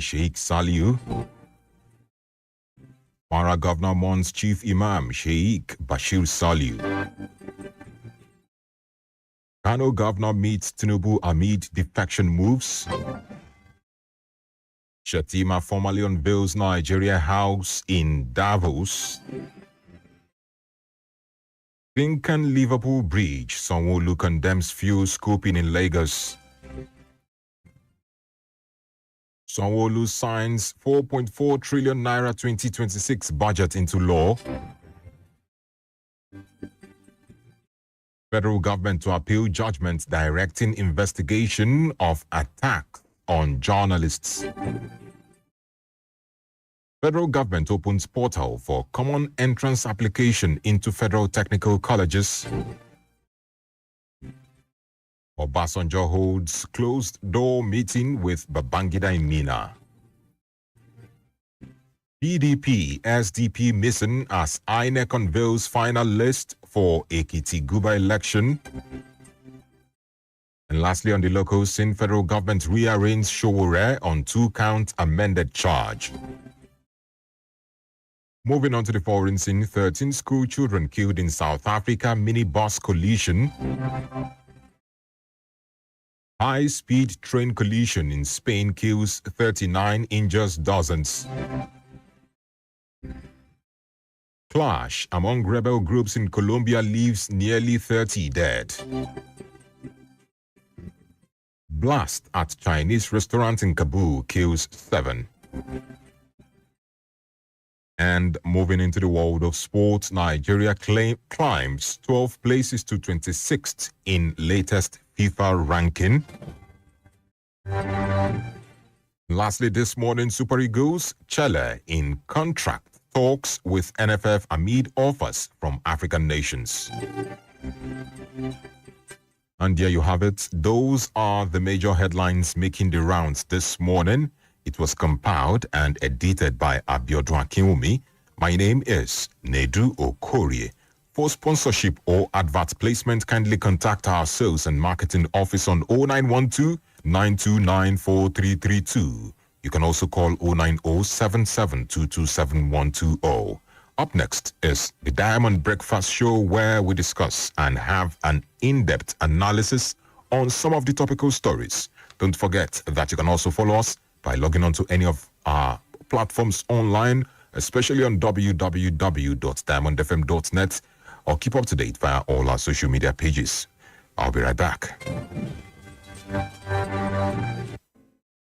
President Sheikh Saliu. Kwara Governor mourns Chief Imam Sheikh Bashir Saliu. Kano Governor meets Tinubu amid defection moves. Shatima formally unveils Nigeria House in Davos. Lincoln Liverpool Bridge, Sanwo-Olu condemns fuel scooping in Lagos. Sanwo-Olu signs 4.4 trillion naira 2026 budget into law. Federal government to appeal judgment directing investigation of attack on journalists. Federal government opens portal for common entrance application into federal technical colleges. Obasanjo holds closed-door meeting with Babangida in Mina. PDP, SDP missing as INEC unveils final list for Ekiti-Guba election. And lastly, on the local scene, federal government rearraigns Showore on 2-count amended charge. Moving on to the foreign scene, 13 school children killed in South Africa minibus collision. High-speed train collision in Spain kills 39, injures dozens. Clash among rebel groups in Colombia leaves nearly 30 dead. Blast at Chinese restaurant in Kabul kills 7. And moving into the world of sports, Nigeria climbs 12 places to 26th in latest FIFA ranking. Lastly, this morning, Super Eagles, Chile in contract talks with NFF amid offers from African nations. And there you have it. Those are the major headlines making the rounds this morning. It was compiled and edited by Abiodun Akinwumi. My name is NEDIU OKORIE. For sponsorship or advert placement, kindly contact our sales and marketing office on 0912-929-4332. You can also call 090-7722-7120. Up next is the Diamond Breakfast Show, where we discuss and have an in-depth analysis on some of the topical stories. Don't forget that you can also follow us by logging on to any of our platforms online, especially on www.diamondfm.net, or keep up to date via all our social media pages. I'll be right back.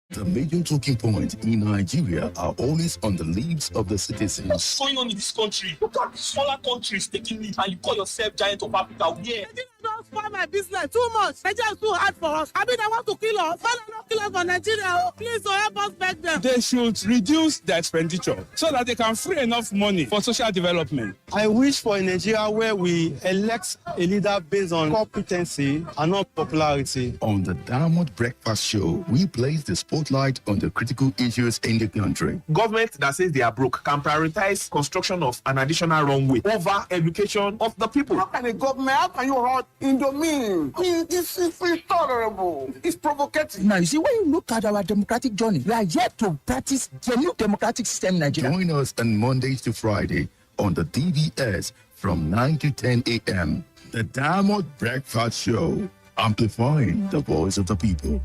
The major talking points in Nigeria are always on the lips of the citizens. What's going on in this country? Look at the smaller countries taking lead, and you call yourself giant of Africa. Yeah. Don't spoil my business too much. Nigeria is too hard for us. I mean, they want to kill us. Why not kill us for Nigeria? Please, help us beg them. They should reduce their expenditure so that they can free enough money for social development. I wish for a Nigeria where we elect a leader based on competency and not popularity. On the Diamond Breakfast Show, we place the spotlight on the critical issues in the country. Government that says they are broke can prioritize construction of an additional runway over education of the people. How can a government, how can you hold Indomine? I mean, it's intolerable. It's provocative. Now, you see, when you look at our democratic journey, we are yet to practice the new democratic system in Nigeria. Join us on Mondays to Friday on the DBS from 9 to 10 a.m. The Diamond Breakfast Show, amplifying the voice of the people.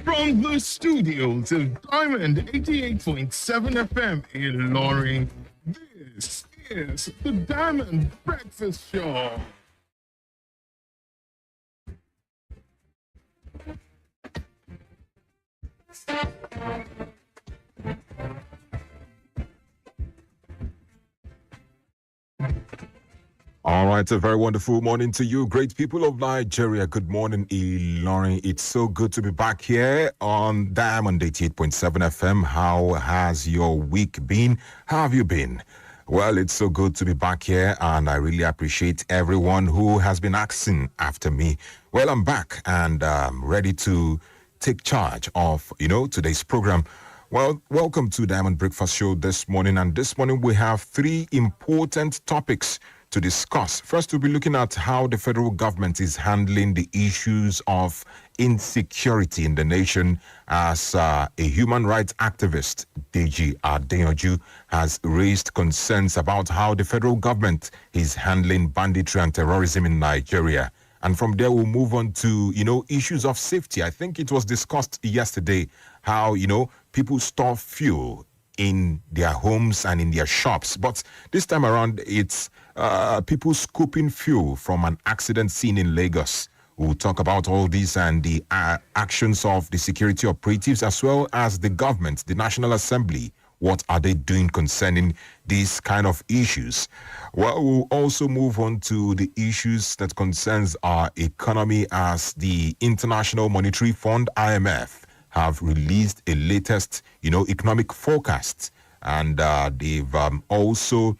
From the studios of Diamond 88.7 FM in Loring, this is the Diamond Breakfast Show. All right, a very wonderful morning to you, great people of Nigeria. Good morning, Ilorin. It's so good to be back here on Diamond 88.7 FM. How has your week been? How have you been? Well, it's so good to be back here, and I really appreciate everyone who has been asking after me. Well, I'm back and ready to take charge of, today's program. Well, welcome to Diamond Breakfast Show this morning. And this morning we have three important topics to discuss. First, we'll be looking at how the federal government is handling the issues of insecurity in the nation as a human rights activist, Deji Adeyanju, has raised concerns about how the federal government is handling banditry and terrorism in Nigeria. And from there, we'll move on to, issues of safety. I think it was discussed yesterday how, people store fuel in their homes and in their shops. But this time around, it's people scooping fuel from an accident scene in Lagos. We'll talk about all this and the actions of the security operatives as well as the government, the National Assembly. What are they doing concerning these kind of issues? Well, we'll also move on to the issues that concerns our economy as the International Monetary Fund, IMF, have released a latest, economic forecast. And they've also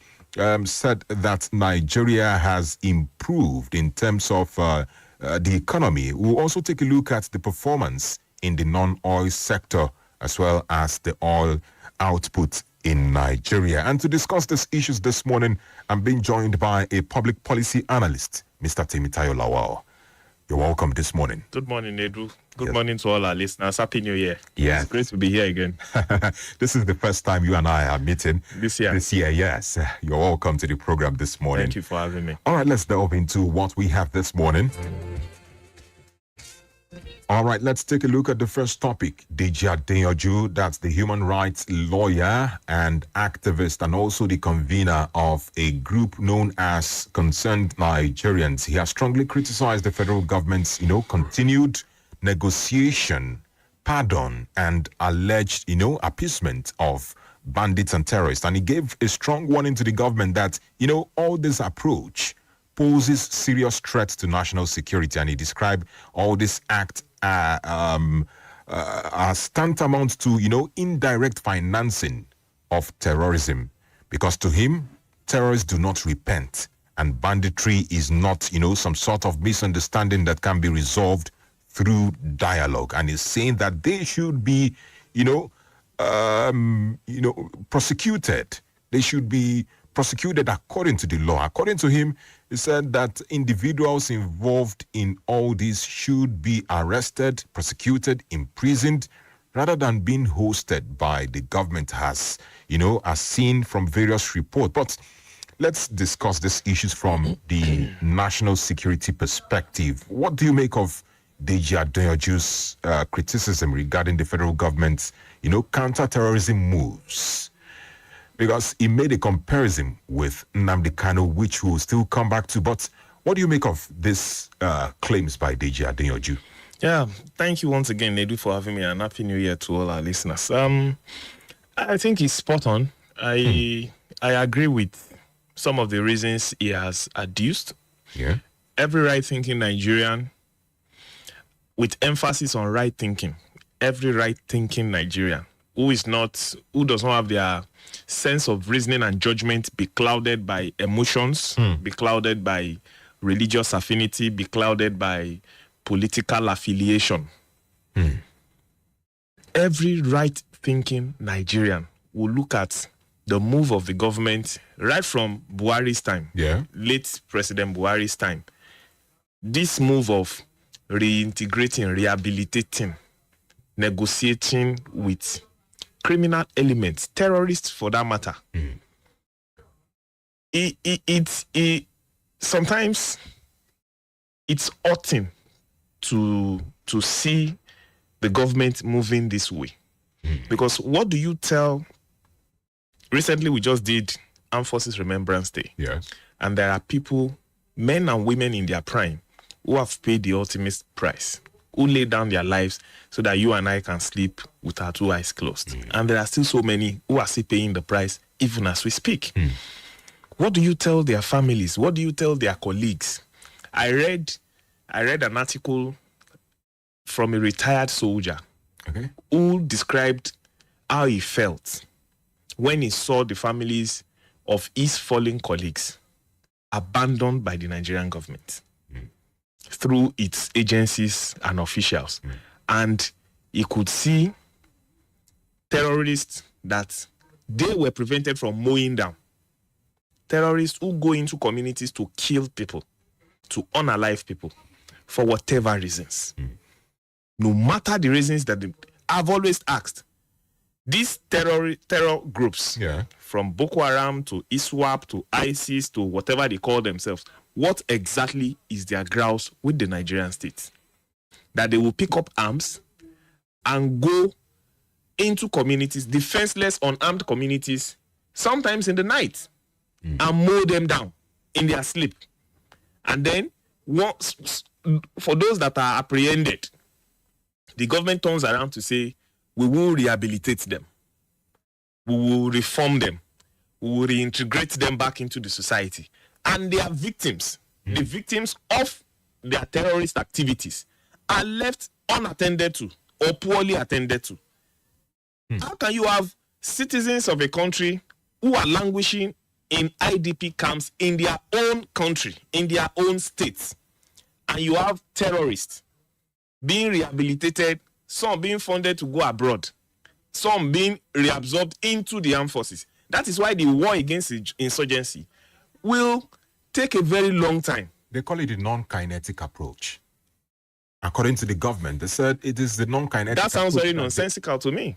said that Nigeria has improved in terms of the economy. We'll also take a look at the performance in the non-oil sector as well as the oil output in Nigeria. And to discuss these issues this morning, I'm being joined by a public policy analyst, Mr. Temitayo Lawal. You're welcome this morning. Good morning, Edu. Good morning to all our listeners. Happy New Year. Yeah. It's great to be here again. This is the first time you and I are meeting. This year. This year, yes. You're welcome to the program this morning. Thank you for having me. All right, let's delve into what we have this morning. All right, let's take a look at the first topic. Deji Adeyanju, that's the human rights lawyer and activist and also the convener of a group known as Concerned Nigerians. He has strongly criticized the federal government's, continued negotiation, pardon, and alleged, appeasement of bandits and terrorists. And he gave a strong warning to the government that, all this approach poses serious threats to national security. And he described all this act as tantamount to, indirect financing of terrorism. Because to him, terrorists do not repent. And banditry is not, some sort of misunderstanding that can be resolved through dialogue. And he's saying that they should be, prosecuted. They should be prosecuted according to the law. According to him, he said that individuals involved in all this should be arrested, prosecuted, imprisoned, rather than being hosted by the government as seen from various reports. But let's discuss these issues from the national security perspective. What do you make of Deji Adeyanju's criticism regarding the federal government's, counter-terrorism moves? Because he made a comparison with Nnamdi Kanu, which we'll still come back to. But what do you make of these claims by Deji Adeyanju? Yeah, thank you once again, Nedu, for having me, and Happy New Year to all our listeners. I think he's spot on. I agree with some of the reasons he has adduced. Yeah. Every right-thinking Nigerian, with emphasis on right thinking, every right-thinking Nigerian who does not have their sense of reasoning and judgment be clouded by emotions, be clouded by religious affinity, be clouded by political affiliation. Every right-thinking Nigerian will look at the move of the government right from Buhari's time, late President Buhari's time. This move of reintegrating, rehabilitating, negotiating with criminal elements, terrorists for that matter. Sometimes it's oughting to see the government moving this way. Because what do you tell? Recently, we just did Armed Forces Remembrance Day. Yes. And there are people, men and women in their prime, who have paid the ultimate price, who lay down their lives so that you and I can sleep with our two eyes closed. And there are still so many who are still paying the price even as we speak. What do you tell their families? What do you tell their colleagues? I read an article from a retired soldier who described how he felt when he saw the families of his fallen colleagues abandoned by the Nigerian government through its agencies and officials. And he could see terrorists that they were prevented from mowing down. Terrorists who go into communities to kill people, to unalive people, for whatever reasons. No matter the reasons that I've always asked, these terror groups, from Boko Haram to ISWAP to ISIS to whatever they call themselves, what exactly is their grouse with the Nigerian state? That they will pick up arms and go into communities, defenseless, unarmed communities, sometimes in the night, and mow them down in their sleep. And then, for those that are apprehended, the government turns around to say, we will rehabilitate them. We will reform them. We will reintegrate them back into the society. And they are victims. The victims of their terrorist activities are left unattended to or poorly attended to. How can you have citizens of a country who are languishing in IDP camps in their own country, in their own states, and you have terrorists being rehabilitated, some being funded to go abroad, some being reabsorbed into the armed forces? That is why the war against insurgency will take a very long time. They call it a non-kinetic approach. According to the government, they said it is the non-kinetic approach. That sounds very nonsensical to me.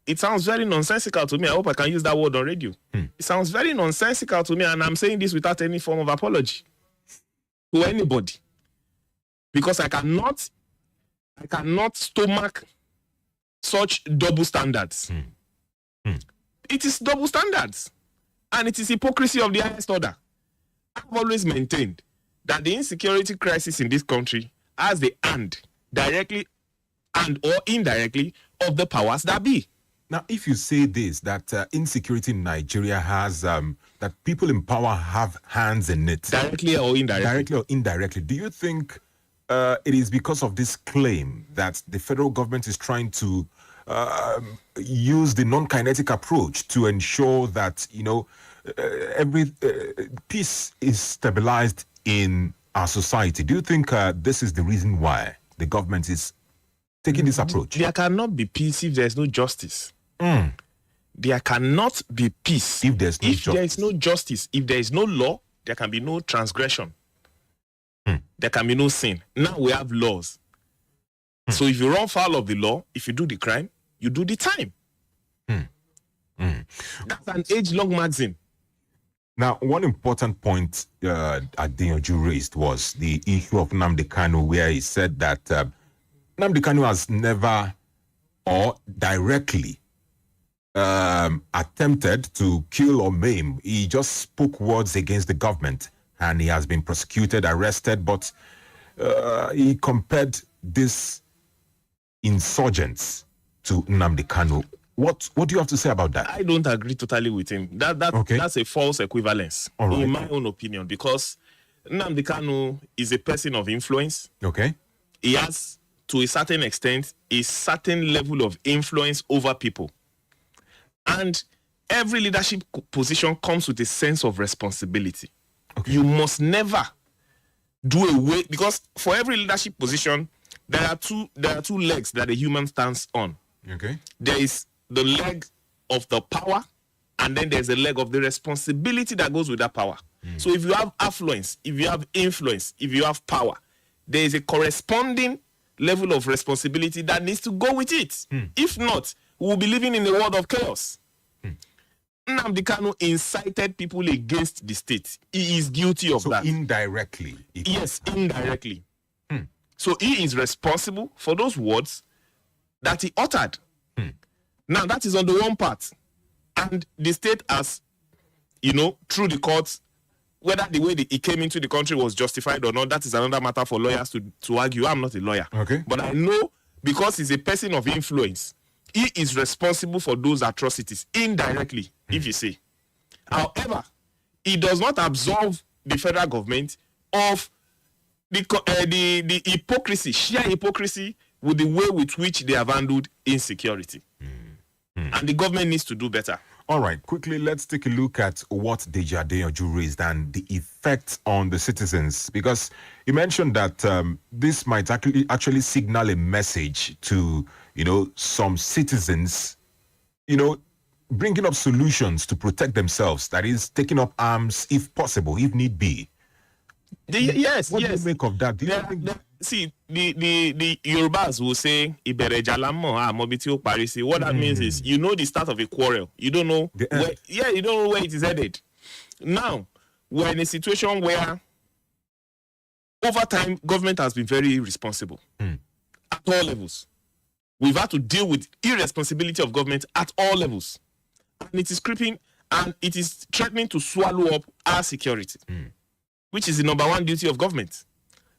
It sounds very nonsensical to me. I hope I can use that word on radio. It sounds very nonsensical to me, and I'm saying this without any form of apology to anybody. Because I cannot stomach such double standards. It is double standards. And it is hypocrisy of the highest order. I've always maintained that the insecurity crisis in this country has the hand, directly and or indirectly, of the powers that be. Now, if you say this, that insecurity in Nigeria has, that people in power have hands in it. Directly or indirectly. Directly or indirectly. Do you think it is because of this claim that the federal government is trying to use the non-kinetic approach to ensure that, every peace is stabilized in our society? Do you think this is the reason why the government is taking this approach? There cannot be peace if there is no justice. There cannot be peace if there is no justice. If there is no law, there can be no transgression. There can be no sin. Now we have laws. So if you run foul of the law, if you do the crime, you do the time. That's an age-long maxim. Now, one important point Adeyanju raised was the issue of Nnamdi Kanu, where he said that Nnamdi Kanu has never or directly attempted to kill or maim. He just spoke words against the government, and he has been prosecuted, arrested, but he compared these insurgents to Nnamdi Kanu. What do you have to say about that? I don't agree totally with him. That's a false equivalence, in my own opinion, because Nnamdi Kanu is a person of influence. Okay. He has, to a certain extent, a certain level of influence over people. And every leadership position comes with a sense of responsibility. Okay. You must never do away, because for every leadership position, there are two legs that a human stands on. Okay. There is the leg of the power, and then there's a leg of the responsibility that goes with that power. So if you have affluence, if you have influence, if you have power, there is a corresponding level of responsibility that needs to go with it. If not, we will be living in a world of chaos. Nnamdi Kanu incited people against the state. He is guilty of that. Indirectly. Yes, indirectly. So he is responsible for those words that he uttered. Now, that is on the one part. And the state has, through the courts, whether the way he came into the country was justified or not, that is another matter for lawyers to argue. I'm not a lawyer. Okay. But I know, because he's a person of influence, he is responsible for those atrocities indirectly, if you say. However, he does not absolve the federal government of the hypocrisy, sheer hypocrisy, with the way with which they have handled insecurity. And the government needs to do better. All right, quickly, let's take a look at what Deji Adeyanju raised and the effect on the citizens, because you mentioned that this might actually signal a message to, some citizens bringing up solutions to protect themselves, that is, taking up arms if possible, if need be. Yes. What do you make of that? Do you think... See, the Yorubas will say, what that means is, the start of a quarrel. You don't know where, you don't know where it is headed. Now, we're in a situation where, over time, government has been very irresponsible at all levels. We've had to deal with irresponsibility of government at all levels. And it is creeping and it is threatening to swallow up our security, which is the number one duty of government.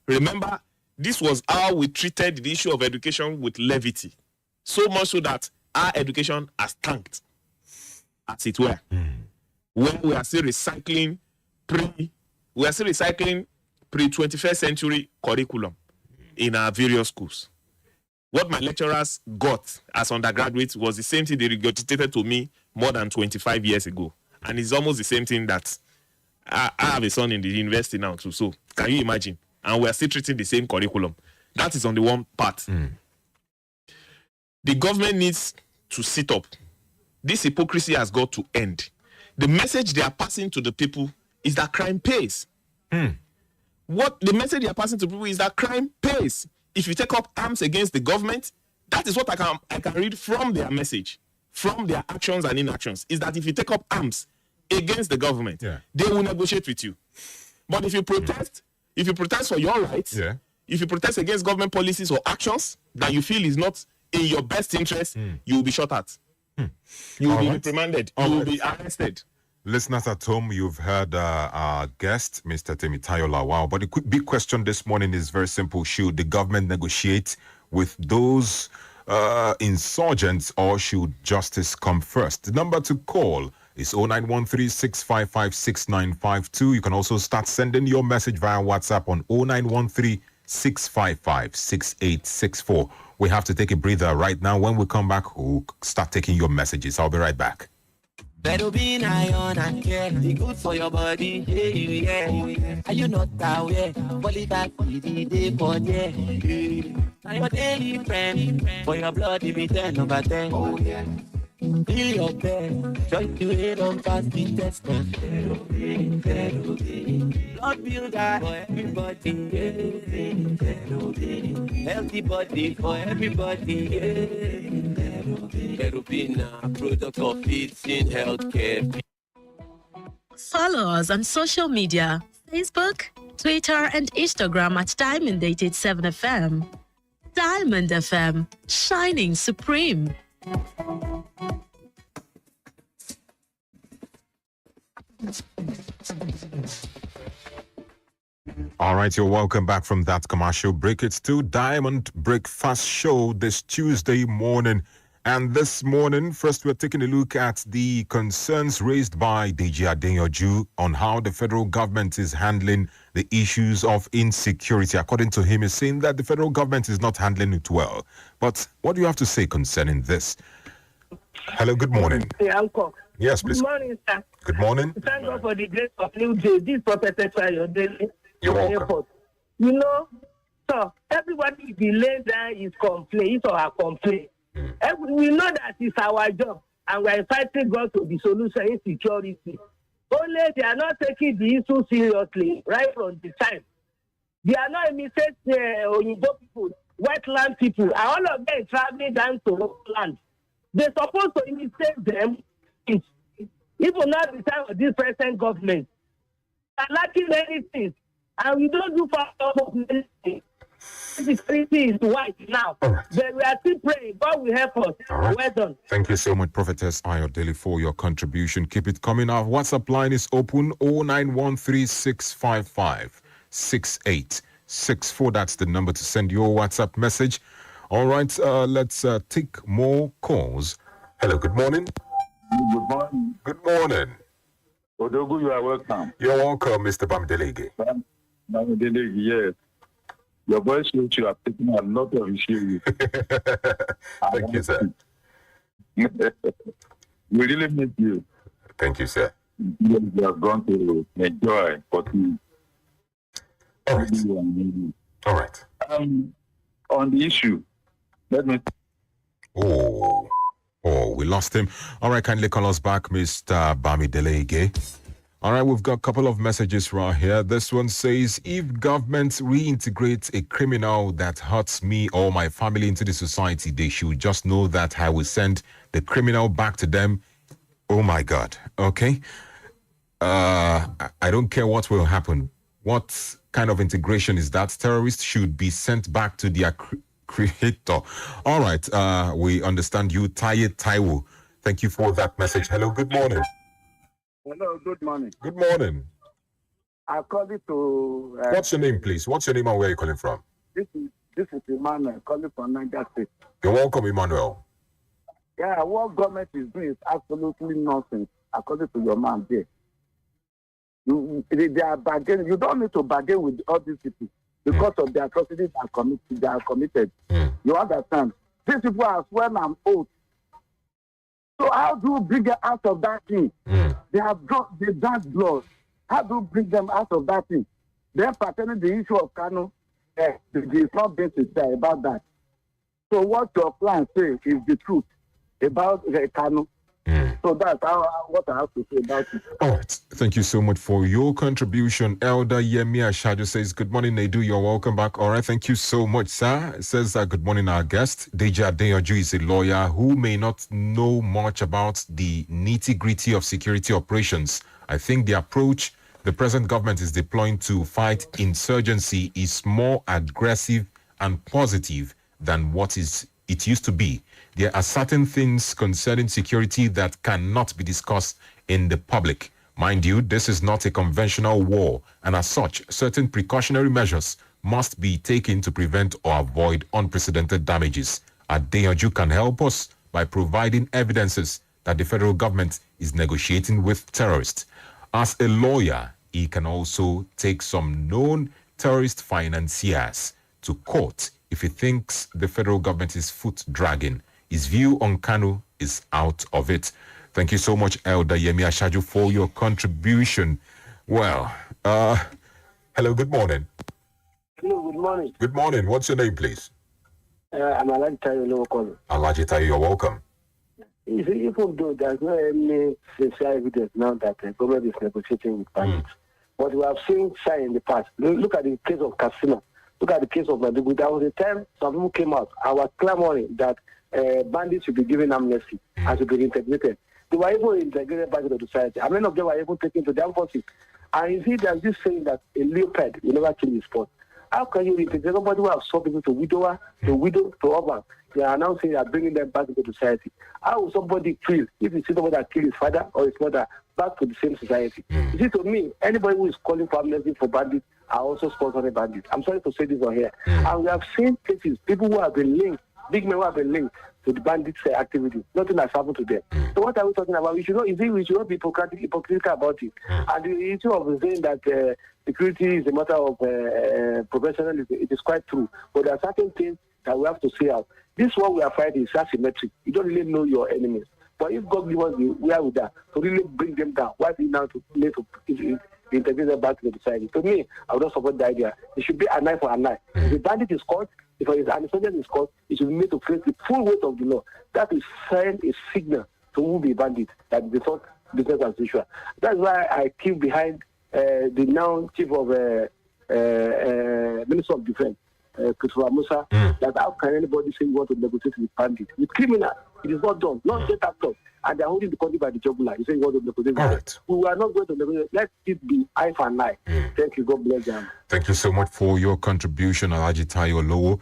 Remember, this was how we treated the issue of education with levity. So much so that our education has tanked, as it were. When we are still recycling pre-21st century curriculum in our various schools. What my lecturers got as undergraduates was the same thing they regurgitated to me more than 25 years ago. And it's almost the same thing that I have a son in the university now too. So can you imagine? And we are still treating the same curriculum. That is on the one part. The government needs to sit up. This hypocrisy has got to end. The message they are passing to the people is that crime pays. What the message they are passing to people is that crime pays. If you take up arms against the government, that is what I can read from their message, from their actions and inactions, is that if you take up arms against the government, they will negotiate with you. But if you protest, if you protest for your rights, if you protest against government policies or actions that you feel is not in your best interest, you will be shot at. You will be reprimanded. You will be arrested. Listeners at home, you've heard our guest, Mr. Temitayo Lawal. But the big question this morning is very simple. Should the government negotiate with those insurgents, or should justice come first? The number to call is 0913-655-6952. You can also start sending your message via WhatsApp on 0913-655-6864. We have to take a breather right now. When we come back, we'll start taking your messages. I'll be right back. Better be iron and care. Be good for your body. Yeah. Are you not aware? Qualify for the day for yeah. I'm your daily friend. For your blood, be 10 over 10. Oh, yeah. Feel your bed. Join you head on fast be tested. Blood builder for everybody. Healthy body for everybody. Kerubina, product of Feeds in Healthcare. Follow us on social media, Facebook, Twitter, and Instagram at Diamond 87 FM. Diamond FM, shining supreme. All right, you're welcome back from that commercial break. It's still Diamond Breakfast Show this Tuesday morning. And this morning, first we're taking a look at the concerns raised by DJ Adeyanju on how the federal government is handling the issues of insecurity. According to him, he's saying that the federal government is not handling it well. But what do you have to say concerning this? Hello, good morning. Uncle. Yes, please. Good morning, sir. Good morning. Thank God for the grace of new day. This Prophet Daily. You're welcome. Airport. So everybody delaying that is complaint or a complaint. We know that it's our job, and we are fighting God to the solution in security. Only they are not taking the issue seriously right from the time. They are not imitate Oyinbo people, wetland people, and all of them traveling down to land. They're supposed to imitate them. Even not the time of this present government. They are lacking many things, and we don't do far of anything. The security is white now. Right. But we are still praying. God will help us. Right. Well done. Thank you so much, Prophetess Ayodele, for your contribution. Keep it coming. Our WhatsApp line is open 0913-655-6864. That's the number to send your WhatsApp message. All right, let's take more calls. Hello, good morning. Good morning. Good morning. Odogu, you are welcome. You're welcome, Mr. Bamdelege. Bamdelege, yes. Your voice shows you are taking a lot of issues. Thank you, sir. We really miss you. Thank you, sir. You have gone to enjoy what you. All right. All right. On the issue, let me. Oh. Oh, we lost him. All right, kindly call us back, Mr. Bamidele. All right, we've got a couple of messages right here. This one says, if government reintegrates a criminal that hurts me or my family into the society, they should just know that I will send the criminal back to them. Oh my God. Okay. I don't care what will happen. What kind of integration is that? Terrorists should be sent back to their creator. All right. We understand you, Taye Taiwo. Thank you for that message. Hello. Good morning. Hello, good morning. Good morning. I called it to... What's your name, please? What's your name and where are you calling from? This is Emmanuel calling from Niger State. You're welcome, Emmanuel. Yeah, what government is doing is absolutely nonsense, according to your man there. They are bargaining. You don't need to bargain with all these people because of the atrocities they are committed. You understand? These people are sworn an oath. So how do you bring them out of that thing? They dance blood. How do you bring them out of that thing? Then pertaining the issue of Kano, there is not being sincere about that. So what your plan says is the truth about Kano. So that's what I have to say about it. All right. Thank you so much for your contribution. Elder Yemi Ashado says, good morning, Nedu. You're welcome back. All right. Thank you so much, sir. It says, good morning, our guest. Deja Adeyanju is a lawyer who may not know much about the nitty-gritty of security operations. I think the approach the present government is deploying to fight insurgency is more aggressive and positive than what it used to be. There are certain things concerning security that cannot be discussed in the public. Mind you, this is not a conventional war, and as such, certain precautionary measures must be taken to prevent or avoid unprecedented damages. Adeyanju can help us by providing evidences that the federal government is negotiating with terrorists. As a lawyer, he can also take some known terrorist financiers to court if he thinks the federal government is foot-dragging. His view on Kanu is out of it. Thank you so much, Elder Yemi Ashaju, for your contribution. Well, hello, good morning. Hello, good morning. Good morning. What's your name, please? I'm Alaji Tayo calling. Alaji Tayo, you're welcome. Even though there's no any sincere evidence now that the government is negotiating with bandits, but we have seen signs in the past. Look at the case of Katsina. Look at the case of Madugu. There was a time some people came out and were clamoring that bandits should be given amnesty and should be integrated. They were even integrated back into the society. And many of them were even taken to their forces. And you see, there's this saying that a leopard will never kill his spot. How can you integrate somebody who has sold people to widower, to urban? They are now saying they are bringing them back into society. How will somebody feel if you see somebody that killed his father or his mother back to the same society? You see, to me, anybody who is calling for amnesty for bandits are also sponsoring bandits. I'm sorry to say this on here. And we have seen cases, people who have been linked, big men who have been linked to the bandits' activity. Nothing has happened to them. So what are we talking about? We should not be hypocritical about it. And the issue of saying that security is a matter of professionalism, it is quite true. But there are certain things that we have to say out. This one we are fighting is asymmetric. You don't really know your enemies. But if God gives us the where with that to really bring them down, why be now to integrate them back to the society? To me, I would not support the idea. It should be an eye for an eye. If the bandit is caught, if an insurgent is caught, it should be made to face the full weight of the law. That is send a signal to who be bandit that they thought business as usual. That's why I keep behind the now chief of Minister of Defense, Christopher Musa, that how can anybody say you want to negotiate with bandits? With criminals, it is not done. Not get actors. And they are holding the country by the jugular. You say you want to negotiate with them. We are not going to negotiate. Let it be eye for an eye. Thank you. God bless them. Thank you so much for your contribution, Alaji Tayo Lowo.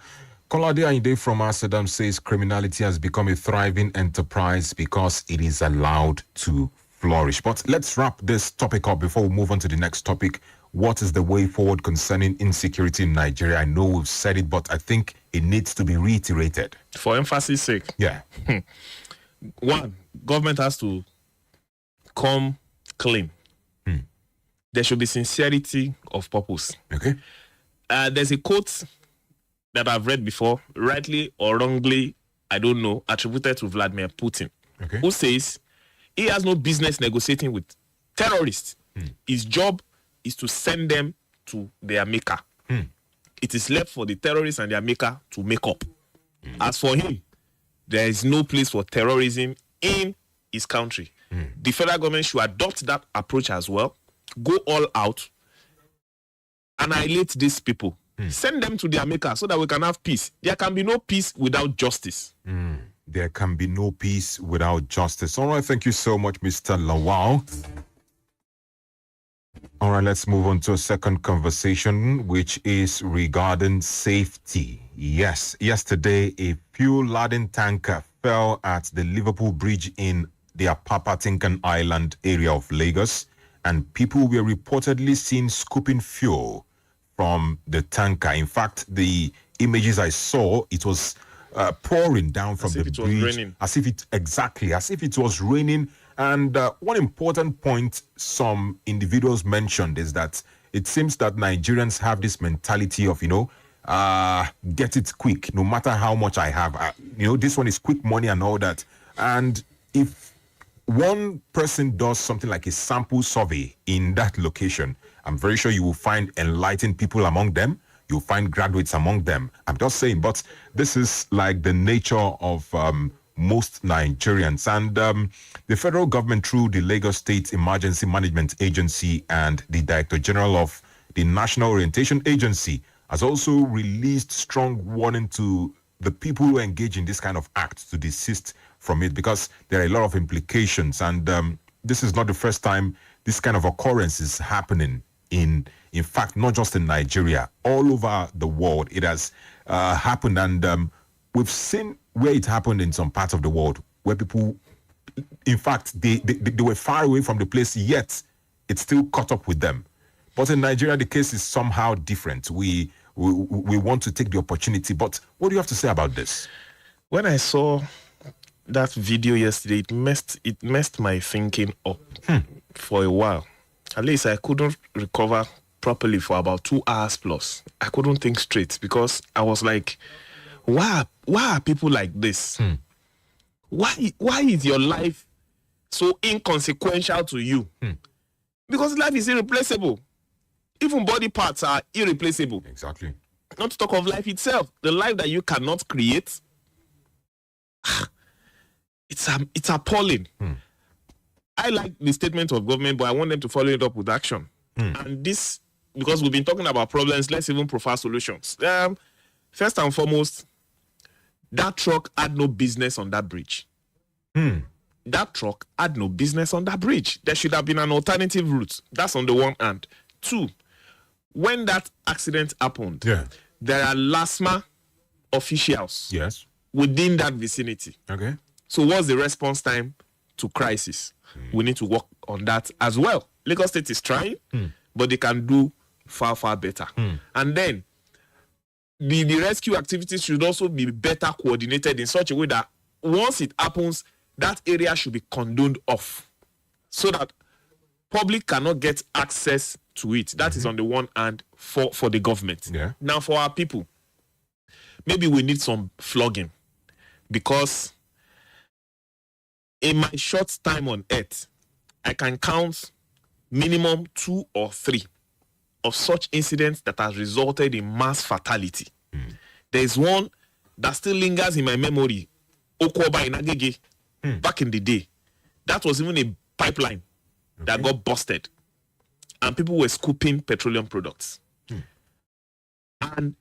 Kolade Ayinde from Amsterdam says criminality has become a thriving enterprise because it is allowed to flourish. But let's wrap this topic up before we move on to the next topic. What is the way forward concerning insecurity in Nigeria? I know we've said it, but I think it needs to be reiterated. For emphasis sake. Yeah. One, government has to come clean. There should be sincerity of purpose. Okay. There's a quote that I've read before, rightly or wrongly, I don't know, attributed to Vladimir Putin, who says he has no business negotiating with terrorists. His job is to send them to their maker. It is left for the terrorists and their maker to make up. As for him, there is no place for terrorism in his country. The federal government should adopt that approach as well. Go all out, annihilate these people, send them to their maker so that we can have peace. There can be no peace without justice. There can be no peace without justice. All right, thank you so much, Mr. Lawal. All right, let's move on to a second conversation, which is regarding safety. Yes, yesterday, a fuel-laden tanker fell at the Liverpool Bridge in the Apapa Tinkan Island area of Lagos, and people were reportedly seen scooping fuel from the tanker. In fact, the images I saw, it was pouring down from the bridge, as if it was raining. And one important point some individuals mentioned is that it seems that Nigerians have this mentality of, get it quick, no matter how much I have. This one is quick money and all that. And if one person does something like a sample survey in that location, I'm very sure you will find enlightened people among them. You'll find graduates among them. I'm just saying, but this is like the nature of most Nigerians. And the federal government, through the Lagos State Emergency Management Agency and the Director General of the National Orientation Agency, has also released strong warning to the people who engage in this kind of act to desist from it, because there are a lot of implications. And this is not the first time this kind of occurrence is happening in fact, not just in Nigeria, all over the world. It has happened, and we've seen where it happened in some parts of the world where people, in fact, they were far away from the place, yet it still caught up with them. But in Nigeria, the case is somehow different. We want to take the opportunity. But what do you have to say about this? When I saw that video yesterday, it messed my thinking up for a while. At least I couldn't recover properly for about 2 hours plus. I couldn't think straight because I was like, why are people like this? Why is your life so inconsequential to you? Because life is irreplaceable. Even body parts are irreplaceable. Exactly. Not to talk of life itself. The life that you cannot create, it's appalling. I like the statement of government, but I want them to follow it up with action. And this, because we've been talking about problems, let's even prefer solutions. First and foremost, that truck had no business on that bridge. That truck had no business on that bridge. There should have been an alternative route. That's on the one hand. Two, when that accident happened, there are LASMA officials within that vicinity. Okay. So what's the response time to crisis? We need to work on that as well. Lagos State is trying, but they can do far, far better. And then the rescue activities should also be better coordinated in such a way that once it happens, that area should be condoned off so that public cannot get access to it. That is on the one hand for the government. Now for our people, maybe we need some flogging, because in my short time on earth, I can count minimum 2 or 3 of such incidents that has resulted in mass fatality. There is one that still lingers in my memory, Okoba in Agege, back in the day. That was even a pipeline that got busted, and people were scooping petroleum products. And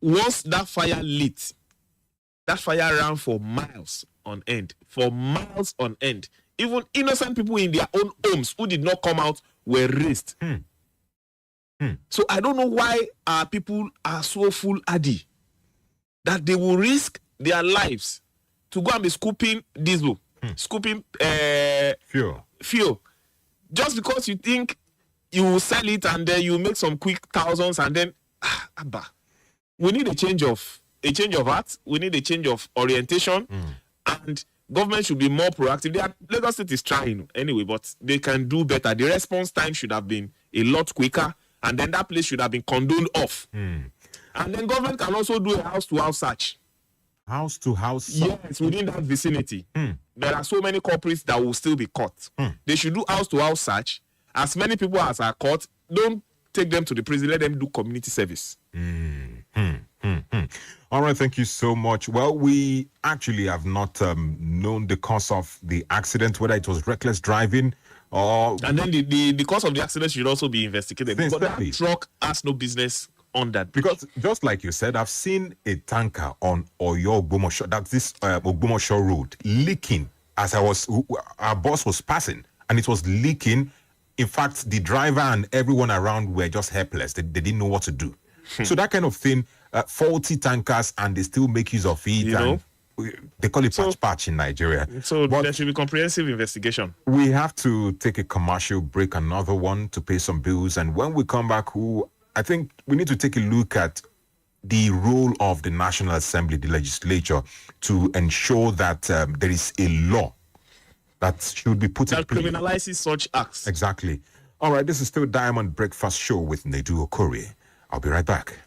once that fire lit, that fire ran for miles on end. Even innocent people in their own homes who did not come out were raised. So I don't know why our people are so foolhardy that they will risk their lives to go and be scooping diesel, scooping fuel, just because you think you will sell it and then you make some quick thousands, and then we need a change of heart. We need a change of orientation, and government should be more proactive. Lagos State is trying anyway, but they can do better. The response time should have been a lot quicker, and then that place should have been condoned off. And then government can also do a house-to-house search. House-to-house search? Yes, within that vicinity. There are so many culprits that will still be caught. They should do house-to-house search. As many people as are caught, don't take them to the prison. Let them do community service. All right, thank you so much. Well, we actually have not known the cause of the accident, whether it was reckless driving or... And then the cause of the accident should also be investigated. But that truck has no business on that. Because just like you said, I've seen a tanker on Oyo Ogbomoso, that's this Ogbomoso road, leaking as our bus was passing, and it was leaking. In fact, the driver and everyone around were just helpless. They didn't know what to do. So that kind of thing, faulty tankers, and they still make use of it. They call it patch in Nigeria. So there should be comprehensive investigation. We have to take a commercial break, another one, to pay some bills. And when we come back, I think we need to take a look at the role of the National Assembly, the legislature, to ensure that there is a law that should be put in place. That criminalizes such acts. Exactly. All right, this is still Diamond Breakfast Show with NEDIU OKORIE. I'll be right back.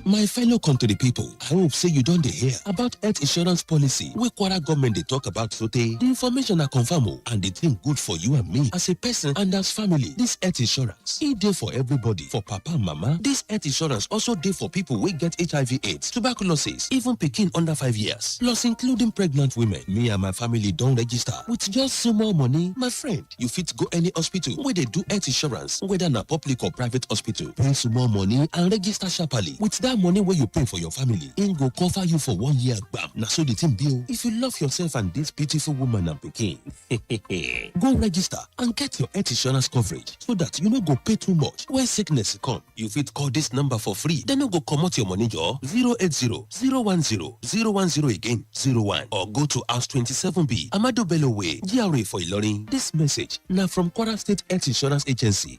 My fellow country people, I hope say you don't hear about health insurance policy wey Kwara government they talk about today. The information are confirmed and the thing good for you and me as a person and as family. This health insurance, e dey for everybody, for papa and mama. This health insurance also dey for people wey get HIV/AIDS, tuberculosis, even pikin under 5 years, plus including pregnant women. Me and my family don't register with just small money. My friend, you fit go any hospital where they do health insurance, whether na public or private hospital. Pay small money and register sharply. With that money where you pay for your family, it go cover you for 1 year. Bam. Now so the thing bill. If you love yourself and this beautiful woman and pikin, go register and get your health insurance coverage so that you no go pay too much when sickness come. You fit call this number for free. Then you go come out your money, your 080-010-010 again 01, or go to house 27B Amado Bello Way, GRA for Ilorin. This message now from Kwara State Health Insurance Agency.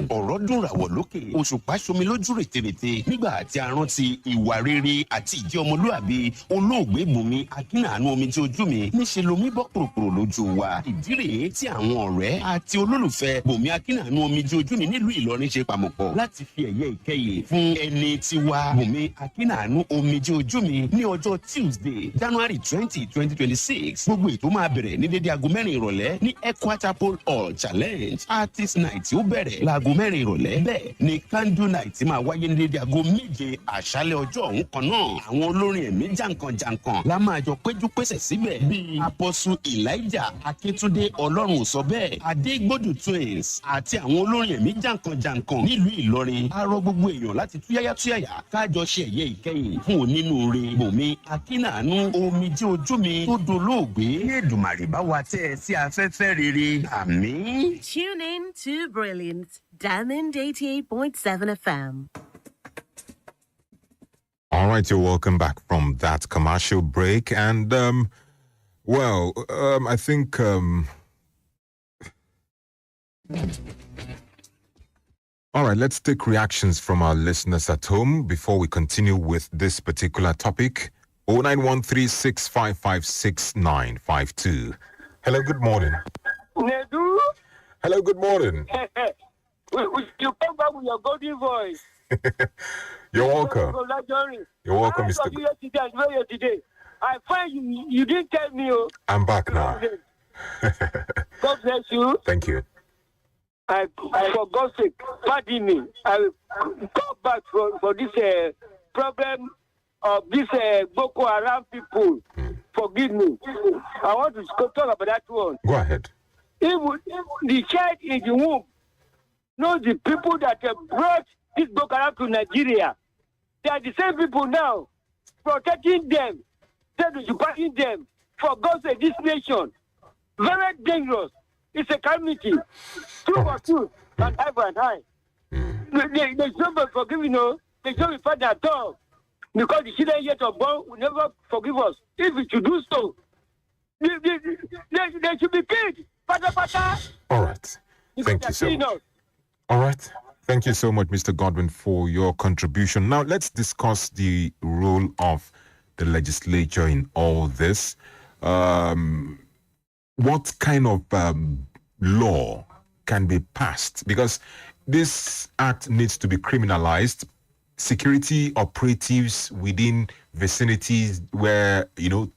ọ̀rọ̀ dùn ràwọ̀ lókè òṣùpá ṣomi lójú rètérètè nígbà tí a rántí ìwà rere àti ìjẹ́ ọmọlúàbí olóògbé Bùnmi Akínàánú omi tí ojú mi níṣe lomi bọ́ kòròkòrò lójú wa. ìdí rèé tí àwọn ọ̀rẹ́ àti olólùfẹ́ Bùnmi Akínàánú omi tí ojú mi nílùú Ìlọrin ṣe pàmòpọ̀ láti fi ẹ̀yẹ ìkẹyè fún ẹni tiwa Bùnmi Akínàánú omi tí ojú mi ní ọjọ́ Tuesday January 20, 2026. gbogbo ètò máa bẹ̀rẹ̀ ní dédé aago 4 ìrọ̀lẹ́ ní Equator Hall Challenge Artist Night ó bẹ̀rẹ̀ láago 4 ìrọ̀lẹ́. bẹ́ẹ̀ ni Candle Night máa wáyé ní dédé aago 7 àṣálẹ́ ọjọ́ ọ̀hún kan náà. àwọn olórin ẹ̀mí jàǹkànjàǹkàn la máa jọ péjú pésẹ̀ síbẹ̀ bíi Apostle Elijah Akíntúndé Ọlọ́run ò sọ bẹ́ẹ̀, Adégbòdù Twins àti àwọn olórin ẹ̀mí jàǹkànjàǹkàn nílùú Ìlọrin. a rọ gbogbo èèyàn láti túyáyá kájọ ṣe ẹ̀yẹ ìkẹyìn fún onínúure Bùnmi Akínàánú omijé ojú mi tó dolóògbé. ní Èdùmàrè bá wa tẹ́ ẹ sí afẹ́fẹ́ rere. àmín. Tune in to Brilliant, Diamond 88.7 FM. All right, you're welcome back from that commercial break. And, I think... All right, let's take reactions from our listeners at home before we continue with this particular topic. 0913-655-6952. Hello, good morning. Nedu? Hello, good morning. You come back with your golden voice. You're welcome. You're welcome, Mr. Today. I find you didn't tell me. I'm back now. God bless you. Thank you. For God's sake, pardon me. I will come back for this problem of this Boko Haram people. Forgive me. I want to talk about that one. Go ahead. Even the child in the womb knows the people that brought this Boko Haram to Nigeria. They are the same people now protecting them, supporting them. For God's sake, this nation, very dangerous. It's a calamity. Two for two, and eye for an eye. There's nobody forgiving, They should be fighting at all. Because the children yet born will never forgive us. If we should do so, they should be killed. All right. Thank you so much. All right. Thank you so much, Mr. Godwin, for your contribution. Now, let's discuss the role of the legislature in all this. What kind of law can be passed? Because this act needs to be criminalized. Security operatives within vicinities where,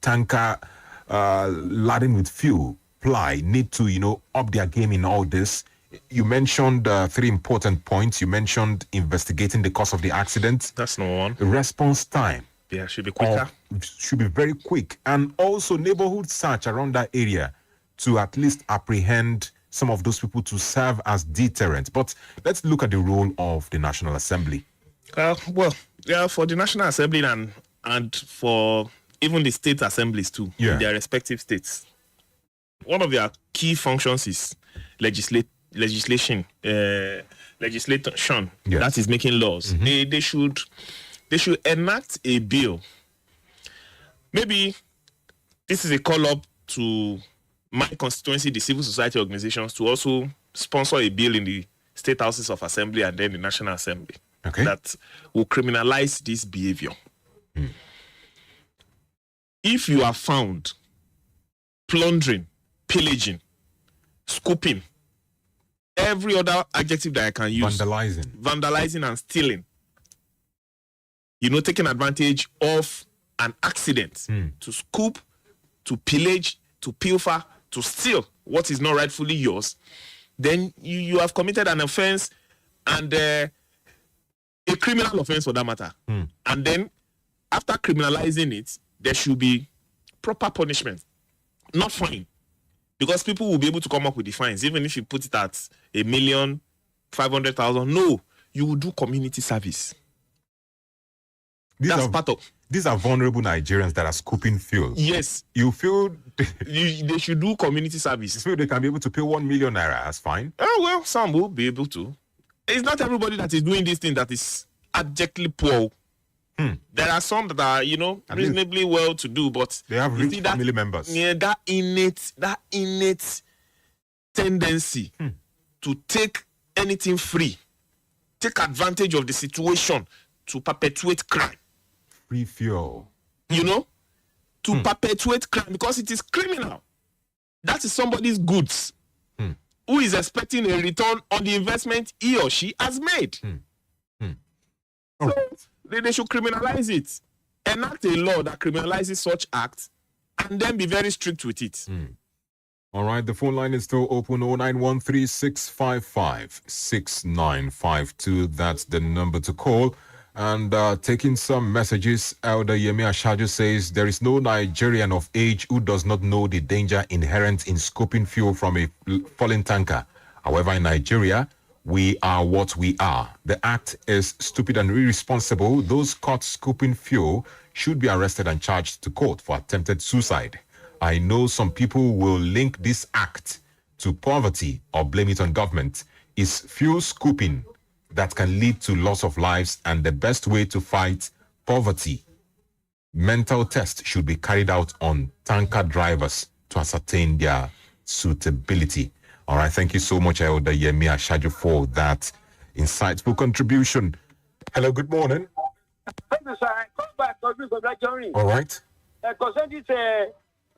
tanker laden with fuel supply need to, up their game in all this? You mentioned 3 important points. You mentioned investigating the cause of the accident. That's number one. Response time. Yeah, should be quicker. Should be very quick. And also neighborhood search around that area to at least apprehend some of those people to serve as deterrent. But let's look at the role of the National Assembly. For the National Assembly and for even the state assemblies too, in their respective states. One of their key functions is legislation that is making laws. Mm-hmm. They should enact a bill. Maybe this is a call up to my constituency, the civil society organizations, to also sponsor a bill in the state houses of assembly and then the National Assembly that will criminalize this behavior. If you are found plundering, pillaging, scooping, every other adjective that I can use, vandalizing and stealing, taking advantage of an accident to scoop, to pillage, to pilfer, to steal what is not rightfully yours, then you have committed an offense, and a criminal offense for that matter. And then after criminalizing it, there should be proper punishment, not fine. Because people will be able to come up with the fines, even if you put it at 1,500,000. No, you will do community service. These are vulnerable Nigerians that are scooping fuel. Yes. You feel they should do community service. You feel they can be able to pay 1 million naira as fine? Oh, well, some will be able to. It's not everybody that is doing this thing that is abjectly poor. There are some that are, reasonably well to do, but they have rich family members. Yeah, that innate tendency to take anything free, take advantage of the situation to perpetuate crime. Free fuel. To perpetuate crime because it is criminal. That is somebody's goods who is expecting a return on the investment he or she has made. So they should criminalize it, enact a law that criminalizes such acts, and then be very strict with it. All right, the phone line is still open. 09136556952. That's the number to call. And taking some messages, Elder Yemi Ashaju says, there is no Nigerian of age who does not know the danger inherent in scooping fuel from a falling tanker. However, in Nigeria, we are what we are. The act is stupid and irresponsible. Those caught scooping fuel should be arrested and charged to court for attempted suicide. I know some people will link this act to poverty or blame it on government. Is fuel scooping that can lead to loss of lives, and the best way to fight poverty. Mental tests should be carried out on tanker drivers to ascertain their suitability. All right, thank you so much, Elder Yemi Ashaju, for that insightful contribution. Hello, good morning. Thank you, sir. I come back to you. All right. Concern this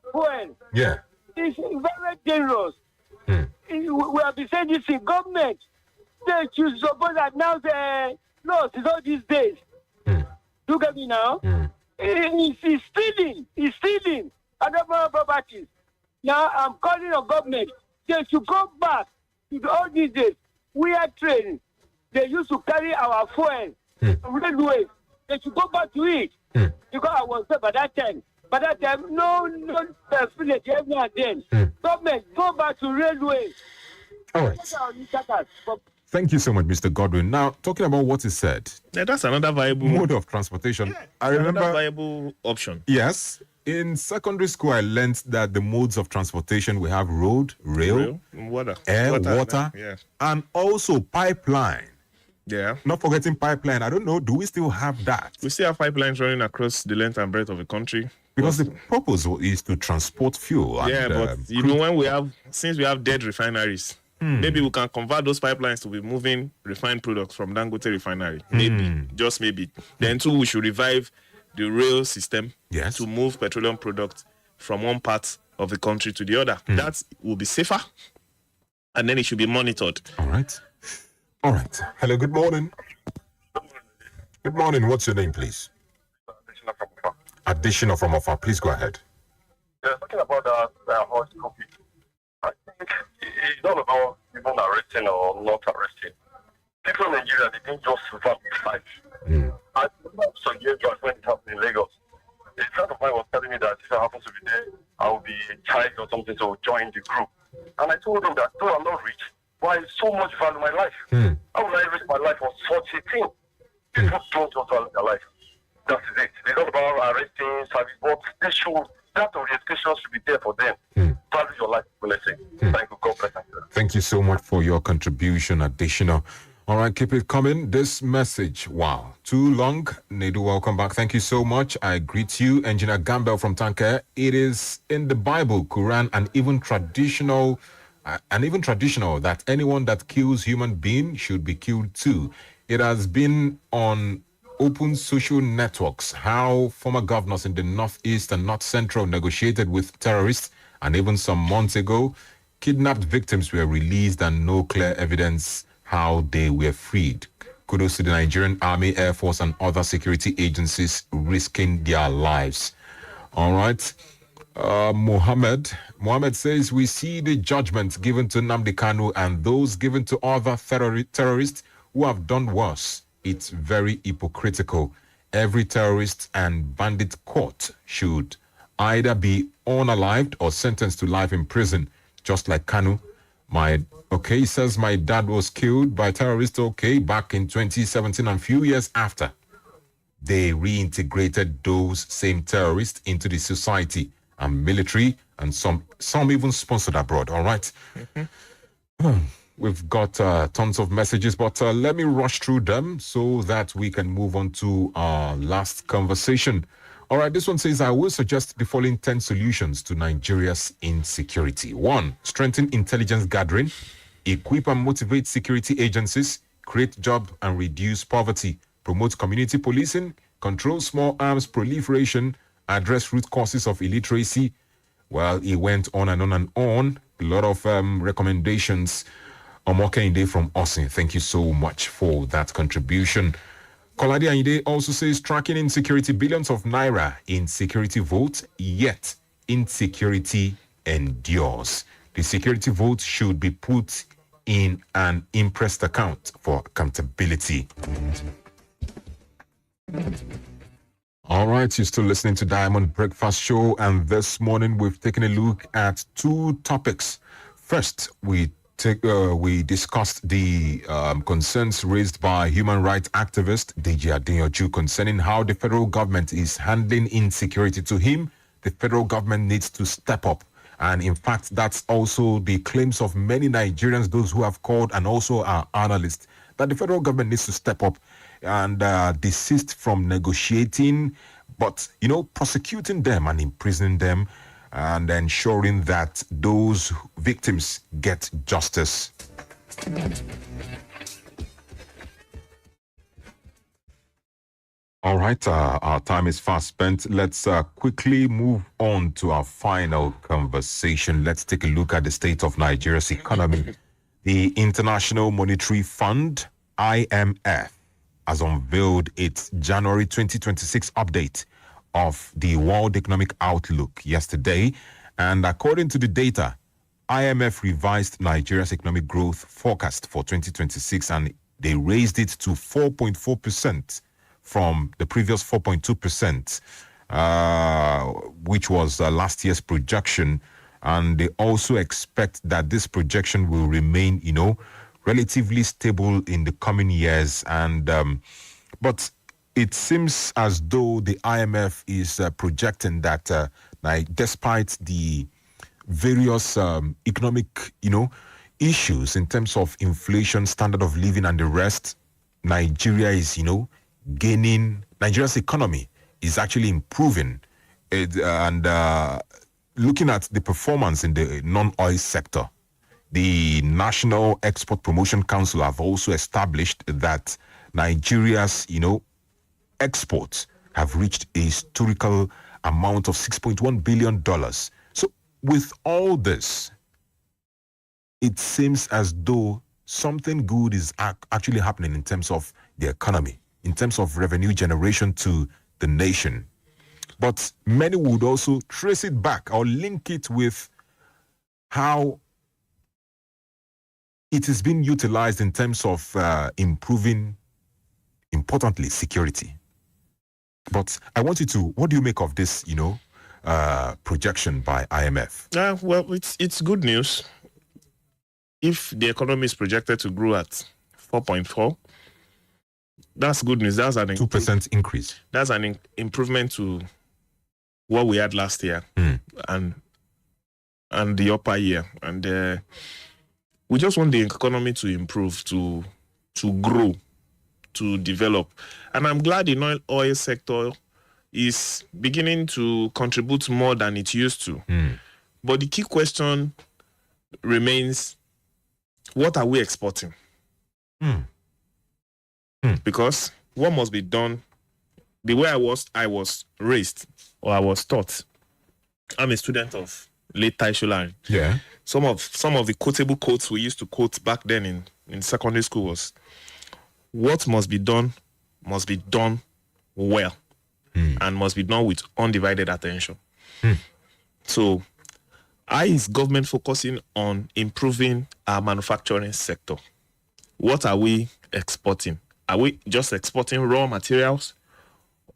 fuel. Yeah. It's very dangerous. We have been saying this in government. They should suppose that now the laws is all these days. You get me now? He's stealing other properties. Now I'm calling on government. They should go back to all these days. We are trained. They used to carry our fuel railway. They should go back to it. Because I was there by that time. By that time, no village every now and then. Government, go back to railway. All right. Thank you so much, Mr. Godwin. Now, talking about what he said. Yeah, that's another viable mode of transportation. Yeah, I remember another viable option. Yes. In secondary school, I learned that the modes of transportation, we have road, rail, water, water, yeah, and also pipeline. Yeah. Not forgetting pipeline. I don't know, do we still have that? We still have pipelines running across the length and breadth of the country. Because the purpose is to transport fuel. Yeah, and, but since we have dead refineries, maybe we can convert those pipelines to be moving refined products from Dangote refinery. Maybe, just maybe. Then too, we should revive the rail system to move petroleum products from one part of the country to the other. That will be safer, and then it should be monitored. All right. All right. Hello, good morning. Good morning. What's your name, please? Additional from Offa. Please go ahead. Yeah, talking about that horse copy. it's not about even arresting or not arresting. People in Nigeria, they didn't just survive life. I remember some years back when it happened in Lagos. A friend of mine was telling me that if I happen to be there, I will be a child or something to join the group. And I told him that though I'm not rich, but I so much value my life. How will I risk my life for such a thing? People don't want to value their life. That is it. It's not about arresting, service, but they should, that orientation should be there for them. Value your life, let's say. Thank you, God bless you. Thank you so much for your contribution, additional. All right, keep it coming. This message, wow, too long. Nedu, welcome back. Thank you so much. I greet you, Engineer Gamble from Tanker. It is in the Bible, Quran, and even traditional that anyone that kills human being should be killed too. It has been on open social networks how former governors in the Northeast and North Central negotiated with terrorists, and even some months ago, kidnapped victims were released and no clear evidence how they were freed. Kudos to the Nigerian Army, Air Force, and other security agencies risking their lives. All right. Mohammed says, we see the judgment given to Nnamdi Kanu and those given to other terrorists who have done worse. It's very hypocritical. Every terrorist and bandit caught should either be unalived or sentenced to life in prison, just like Kanu. He says, my dad was killed by terrorists, back in 2017, and a few years after. They reintegrated those same terrorists into the society and military, and some even sponsored abroad, all right? We've got tons of messages, but let me rush through them so that we can move on to our last conversation. All right, this one says, I will suggest the following 10 solutions to Nigeria's insecurity. 1, strengthen intelligence gathering, equip and motivate security agencies, create jobs and reduce poverty, promote community policing, control small arms proliferation, address root causes of illiteracy. Well, he went on and on and on. A lot of recommendations. Omoke Inde from Osin, thank you so much for that contribution. Kolade Inde also says, tracking insecurity, billions of naira in security votes, yet insecurity endures. The security vote should be put in an impressed account for accountability. All right, you're still listening to Diamond Breakfast Show, and this morning we've taken a look at 2 topics. First, we discussed the concerns raised by human rights activist Deji Adeyanju concerning how the federal government is handling insecurity. To him, the federal government needs to step up. And in fact, that's also the claims of many Nigerians, those who have called and also are analysts, that the federal government needs to step up and desist from negotiating, but, prosecuting them and imprisoning them, and ensuring that those victims get justice. All right, our time is fast spent. Let's quickly move on to our final conversation. Let's take a look at the state of Nigeria's economy. The International Monetary Fund, IMF, has unveiled its January 2026 update of the World Economic Outlook yesterday. And according to the data, IMF revised Nigeria's economic growth forecast for 2026, and they raised it to 4.4% from the previous 4.2%, which was last year's projection. And they also expect that this projection will remain, relatively stable in the coming years. And but it seems as though the IMF is projecting that despite the various economic, issues in terms of inflation, standard of living, and the rest, Nigeria is, gaining. Nigeria's economy is actually improving. And looking at the performance in the non-oil sector, the National Export Promotion Council have also established that Nigeria's, exports have reached a historical amount of $6.1 billion. So with all this, it seems as though something good is actually happening in terms of the economy, in terms of revenue generation to the nation. But many would also trace it back or link it with how it is being utilized in terms of improving, importantly, security. But I want you to, what do you make of this, projection by IMF? Well, it's good news. If the economy is projected to grow at 4.4, that's good news. That's an 2% increase. That's an improvement to what we had last year and the upper year. And we just want the economy to improve, to grow, to develop. And I'm glad the oil sector is beginning to contribute more than it used to. But the key question remains, what are we exporting? Because what must be done, the way I was raised, or I was taught, I'm a student of late Taisholari. Yeah. Some of the quotable quotes we used to quote back then in secondary school was, what must be done well and must be done with undivided attention. So, is government focusing on improving our manufacturing sector? What are we exporting? Are we just exporting raw materials,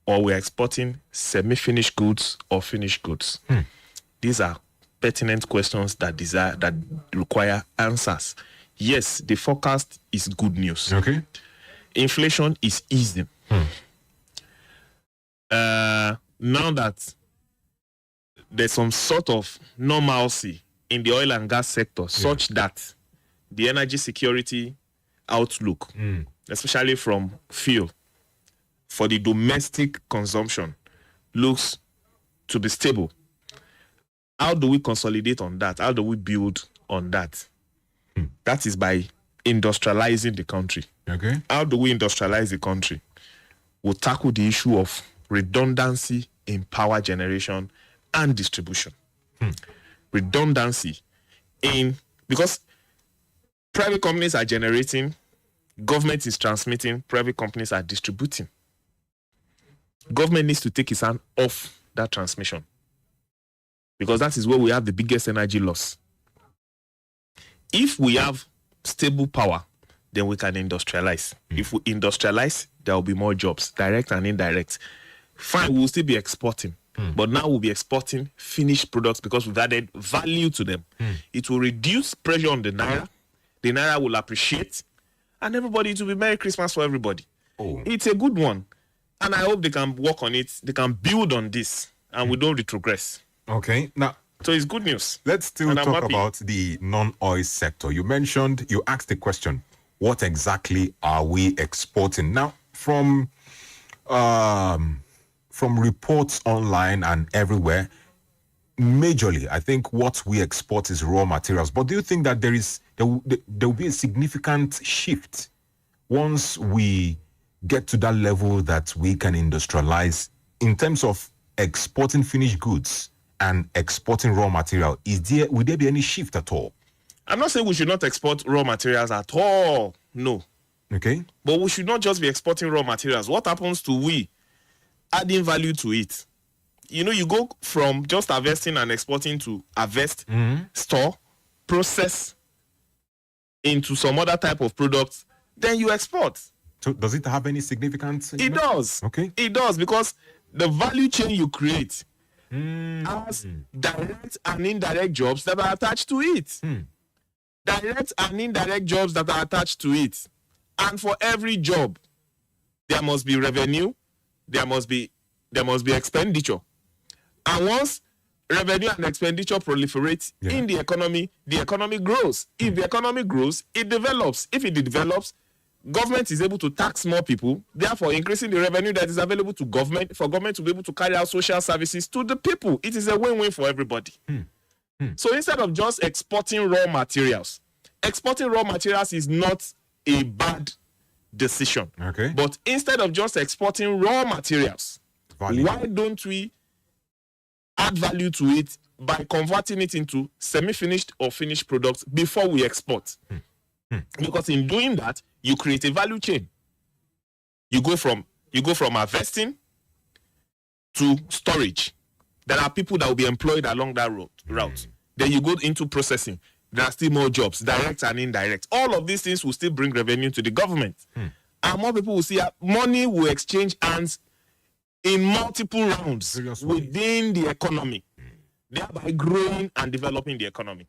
or we're exporting semi-finished goods or finished goods? These are pertinent questions that require answers. Yes, the forecast is good news. Okay. Inflation is easing. Now that there's some sort of normalcy in the oil and gas sector, such that the energy security outlook, especially from fuel, for the domestic consumption, looks to be stable. How do we consolidate on that? How do we build on that? That is by industrializing the country. Okay. How do we industrialize the country? We'll tackle the issue of redundancy in power generation and distribution. Redundancy because private companies are generating, government is transmitting, private companies are distributing. Government needs to take its hand off that transmission, because that is where we have the biggest energy loss. If we have stable power, then we can industrialize. If we industrialize, there will be more jobs, direct and indirect. Fine, we'll still be exporting, but now we'll be exporting finished products because we've added value to them. It will reduce pressure on the naira. The naira will appreciate, and everybody, it will be Merry Christmas for everybody. It's a good one, and I hope they can work on it. They can build on this, and we don't retrogress. Okay, now, so it's good news. Let's still talk about the non-oil sector. You asked the question, what exactly are we exporting? Now, from reports online and everywhere, majorly, I think what we export is raw materials. But do you think that there will be a significant shift once we get to that level that we can industrialize in terms of exporting finished goods and exporting raw material? Would there be any shift at all? I'm not saying we should not export raw materials at all. No. Okay. But we should not just be exporting raw materials. What happens to we adding value to it? You go from just harvesting and exporting to harvest, store, process into some other type of products, then you export. So does it have any significance? It does. Okay. It does, because the value chain you create has direct and indirect jobs that are attached to it. Direct and indirect jobs that are attached to it. And for every job, there must be revenue, there must be expenditure. And once revenue and expenditure proliferate in the economy grows. If the economy grows, it develops. If it develops, government is able to tax more people, therefore increasing the revenue that is available to government, for government to be able to carry out social services to the people. It is a win-win for everybody. So instead of just exporting raw materials is not a bad decision. Okay. But instead of just exporting raw materials, why don't we add value to it by converting it into semi-finished or finished products before we export? Because in doing that, you create a value chain. You go from harvesting to storage. There are people that will be employed along that route. Then you go into processing. there are still more jobs, direct and indirect. All of these things will still bring revenue to the government. And more people will see money will exchange hands in multiple rounds within the economy, thereby growing and developing the economy.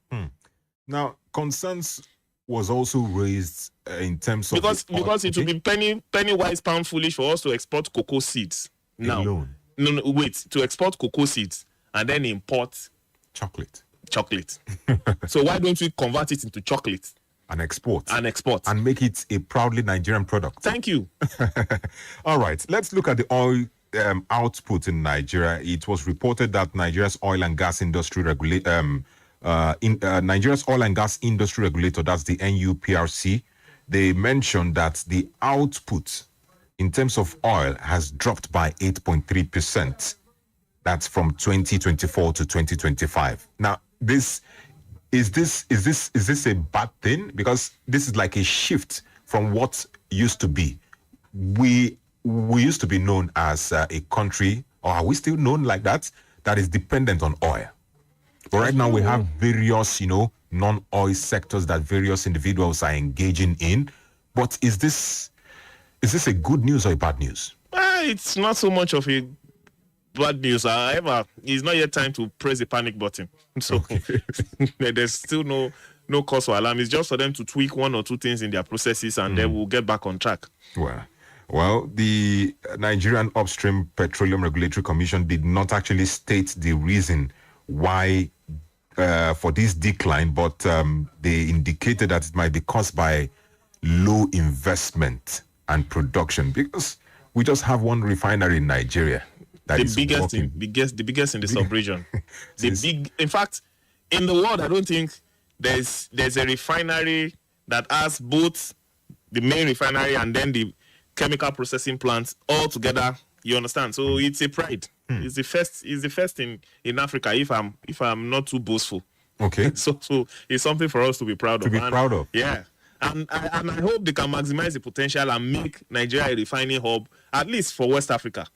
Now, concerns was also raised in terms of... Because it will be penny wise, pound foolish for us to export cocoa seeds. Now, no, wait, to export cocoa seeds and then import... Chocolate. So why don't we convert it into chocolate? And export. And make it a proudly Nigerian product. Thank you. All right, let's look at the oil output in Nigeria. It was reported that Nigeria's oil and gas industry Nigeria's oil and gas industry regulator, that's the NUPRC, they mentioned that the output in terms of oil has dropped by 8.3%. That's from 2024 to 2025. Now, is this a bad thing? Because this is like a shift from what used to be. We used to be known as a country, or are we still known like that is dependent on oil? But right now we have various, non-oil sectors that various individuals are engaging in. But is this a good news or a bad news? It's not so much of a bad news. However, it's not yet time to press the panic button. So there's still no cause for alarm. It's just for them to tweak one or two things in their processes and then we'll get back on track. Well, the Nigerian Upstream Petroleum Regulatory Commission did not actually state the reason why for this decline, but they indicated that it might be caused by low investment and production, because we just have one refinery in Nigeria. The biggest in the sub-region. In fact, in the world, I don't think there's a refinery that has both the main refinery and then the chemical processing plants all together. You understand? So it's a pride. It's the first in Africa. If I'm not too boastful. Okay. So it's something for us to be proud of. Proud of. Yeah. And I hope they can maximize the potential and make Nigeria a refining hub, at least for West Africa.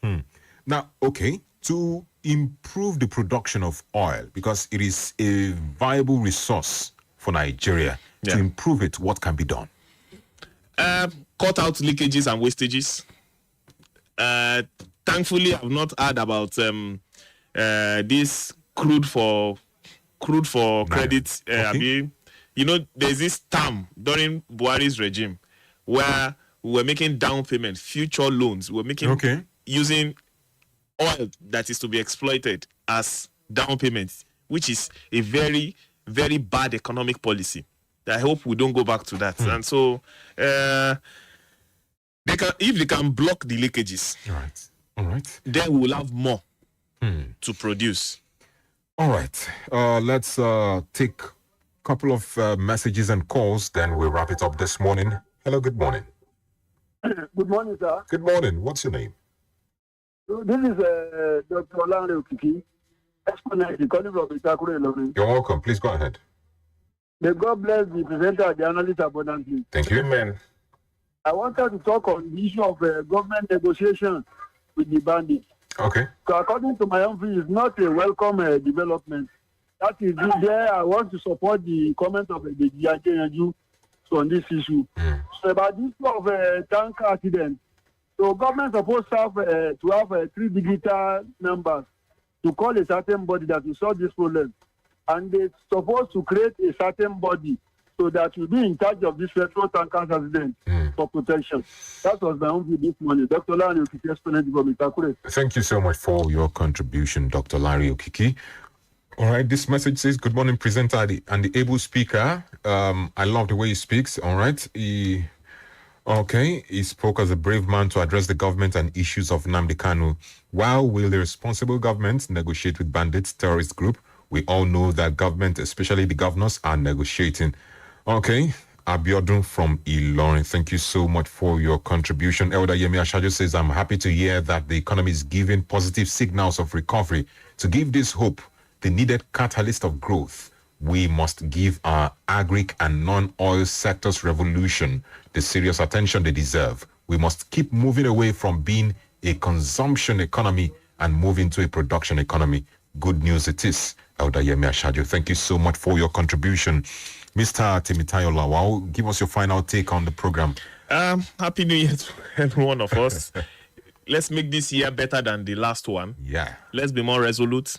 Now, okay, to improve the production of oil, because it is a viable resource for Nigeria, to improve it, what can be done? Cut out leakages and wastages. Thankfully, I've not heard about this crude for credit. Okay. There's this term during Buhari's regime where we were making down payment, future loans. We're making using oil that is to be exploited as down payments, which is a very, very bad economic policy. I hope we don't go back to that. And so, if they can block the leakages, all right, then we will have more to produce. All right, let's take a couple of messages and calls, then we'll wrap it up this morning. Hello, good morning. Good morning, sir. Good morning. What's your name? This is Dr. Olare Okiki, exponent calling from OKORIE. You're welcome. Please go ahead. May God bless the presenter, the analyst abundantly. Thank you, man. I wanted to talk on the issue of government negotiations with the bandits. Okay. So according to my own view, it's not a welcome development. That is there. I want to support the comment of the DIJNU on this issue. So about this of tank accident, so government supposed to have 3 digital numbers to call a certain body that will solve this problem, and they're supposed to create a certain body so that will be in charge of this petrol tankers accident for protection. That was my own view this morning. Dr. Larry Okiki, exponent from OKORIE. Thank you so much for your contribution, Dr. Larry Okiki. All right, this message says, good morning, presenter and the able speaker. I love the way he speaks. All right. He spoke as a brave man to address the government and issues of Nnamdi Kanu. While will the responsible government negotiate with bandits, terrorist group? We all know that government, especially the governors, are negotiating. Okay. Abiodun from Ilorin, thank you so much for your contribution. Elder Yemi Ashajo says, I'm happy to hear that the economy is giving positive signals of recovery. To give this hope the needed catalyst of growth, we must give our agric and non-oil sectors revolution the serious attention they deserve. We must keep moving away from being a consumption economy and move into a production economy. good news it is. Eldayemi Ashadio, thank you so much for your contribution. Mr. Temitayo Lawal, give us your final take on the program. Happy New Year to every one of us. Let's make this year better than the last one. Yeah. Let's be more resolute.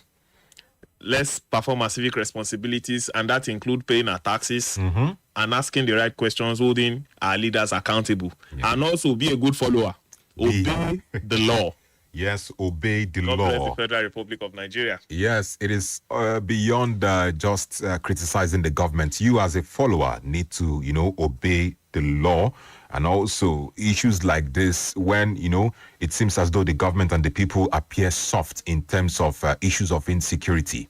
Let's perform our civic responsibilities, and that include paying our taxes and asking the right questions, holding our leaders accountable, and also be a good follower. Obey the law. Yes, obey the God law. bless the Federal Republic of Nigeria. Yes, it is beyond just criticizing the government. You as a follower need to, obey the law. And also issues like this, when, it seems as though the government and the people appear soft in terms of issues of insecurity.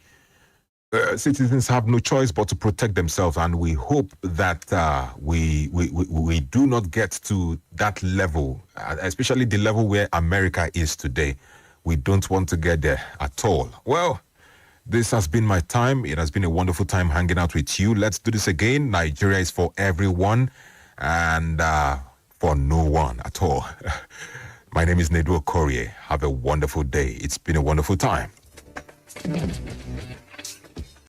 Citizens have no choice but to protect themselves, and we hope that we do not get to that level, especially the level where America is today. We don't want to get there at all. Well, this has been my time. It has been a wonderful time hanging out with you. Let's do this again. Nigeria is for everyone and for no one at all. My name is NEDIU OKORIE. Have a wonderful day. It's been a wonderful time.